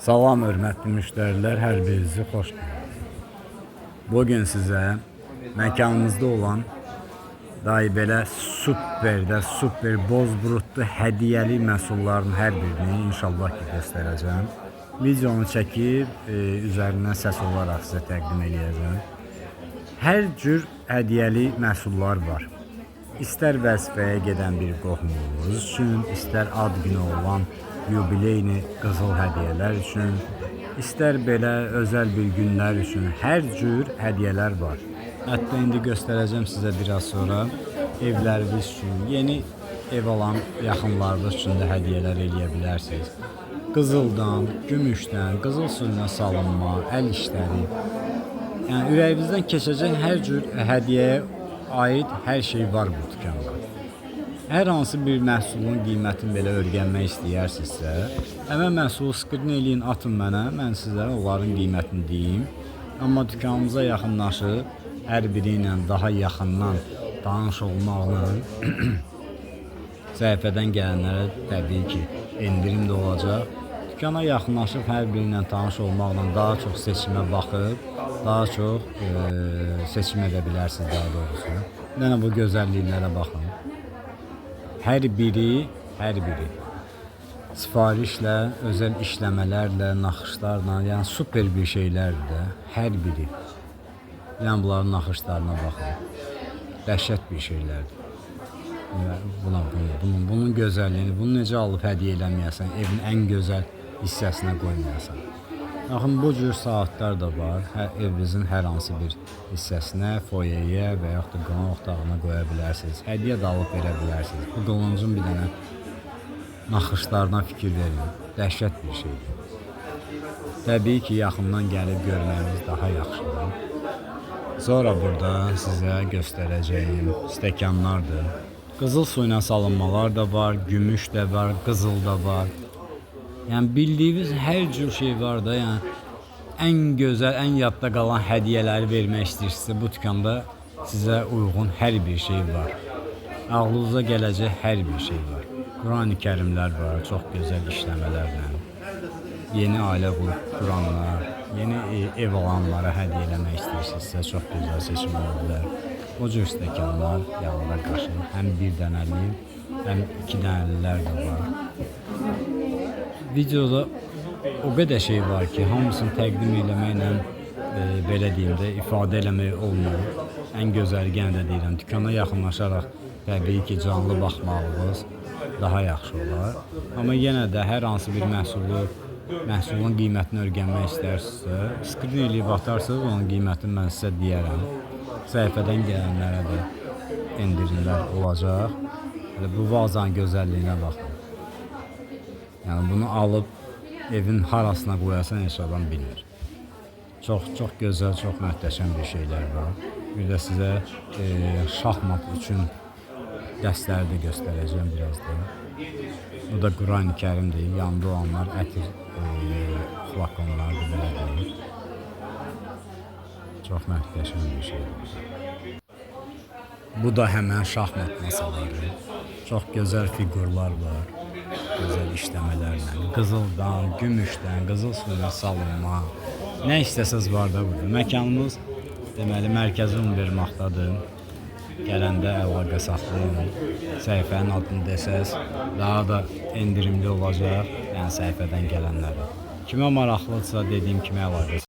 Salam hörmətli müştərilər, hər birinizi xoş gördük. Bugün sizə məkanımızda olan dahi belə super bozburutlu hədiyyəli məhsulların hər birini inşallah ki göstərəcəm. Videonu çəkib üzərindən səs olaraq sizə təqdim edəcəm. Hər cür hədiyyəli məhsullar var. İstər vəzifəyə gedən bir qohumunuz üçün, istər ad günü olan yubileyni qızıl hədiyyələr üçün, istər belə özəl bir günlər üçün hər cür hədiyyələr var. Hətta indi göstərəcəm sizə biraz sonra evləriniz üçün, yeni ev alan yaxınlarınız üçün də hədiyyələr eləyə bilərsiniz. Qızıldan, gümüşdən, qızıl suyuna salınma, əl işləri, yəni ürəyinizdən keçəcək hər cür hədiyyəyə aid hər şey var bu dükanda. Hər hansı bir məhsulun qiymətini belə öyrənmək istəyirsinizsə, həmən məhsulu skrin eləyin, atın mənə, mən sizə onların qiymətini deyim. Amma dükanımıza yaxınlaşıb, hər biri ilə daha yaxından tanış olmaqla səhifədən gələnlərə təbii ki, endirim də olacaq. Dükana yaxınlaşıb, hər biri ilə tanış olmaqla daha çox seçimə baxıb, daha çox seçim edə bilərsiniz daha doğrusu. Yəni bu gözəlliklərə baxın. Hər biri sifarişlə, özəl işləmələrlə, naxışlarla, yəni super bir şeylərdir də, hər biri. Yəni bunların naxışlarına baxın. Dəhşət bir şeylərdir. Bunun gözəlliyini, bunu necə alıb hədiyyə eləməyəsən, evin ən gözəl hissəsinə qoymayasan. Baxın, bu cür saatlar da var. Evinizin hər hansı bir hissəsinə, foyeyə və yaxud da qonaq otağına qoya bilərsiniz. Hədiyyə də alıb verə bilərsiniz. Bu qılıncın bir dənə naxışlarına fikir verin. Dəhşət bir şeydir. Təbii ki, yaxından gəlib görməyiniz daha yaxşıdır. Sonra burada sizə göstərəcəyim stəkanlardır. Qızıl suyuna salınmalar da var, gümüş də var, qızıl da var. Yəni bildiyiniz hər cür şey var da, yəni ən gözəl, ən yadda qalan hədiyyələri vermək istəyirsinizsə, bu dükanda sizə uyğun hər bir şey var. Ağlınıza gələcək hər bir şey var. Quran-ı Kərimlər var, çox gözəl işləmələrlə. Yeni ailə quranlar, yeni ev alanlara hədiyyə eləmək istəyirsinizsə, çox gözəl seçim ola bilər. O cür stəkanlar yanında qaşın. Həm bir dənəli, həm iki dənəlilər də var. Videoda o qədər şey var ki, hamısını təqdim eləməklə, belə deyim də, ifadə eləmək olmur. Ən gözəl yenə də deyirəm, dükana yaxınlaşaraq təbii ki, canlı baxmağınız daha yaxşı olar. Amma yenə də hər hansı bir məhsulun qiymətini öyrənmək istərsinizsə, skrin eləyib atarsınız, onun qiymətini mən sizə deyərəm. Səhifədən gələnlərə də endirimlər olacaq. Bu vazanın gözəlliyinə baxın. Yəni bunu alıb evin harasına qoyasan heç adam bilmir. Çox gözəl, çox möhtəşəm bir şeylər var. Bir də sizə şahmat üçün dərsləri də göstərəcəm birazdan. Bu da Quran-ı Kərimdir. Yanında olanlar ətir flakonlardır, belə deyim. Çox möhtəşəm bir şeydir. Bu da həmən şahmat masaları. Çox gözəl figurlar var. Gözəl işləmələrlə, qızıldan, gümüşdən, qızıl suyuna salınma, nə istəsəz var da burada. Məkanımız deməli mərkəzi Univermağdadır. Gələndə əlaqə saxlayın. Səhifənin adını desəz, daha da endirimli olacaq, yəni səhifədən gələnlərə. Kimə maraqlıdırsa dediyim kimi əlaqə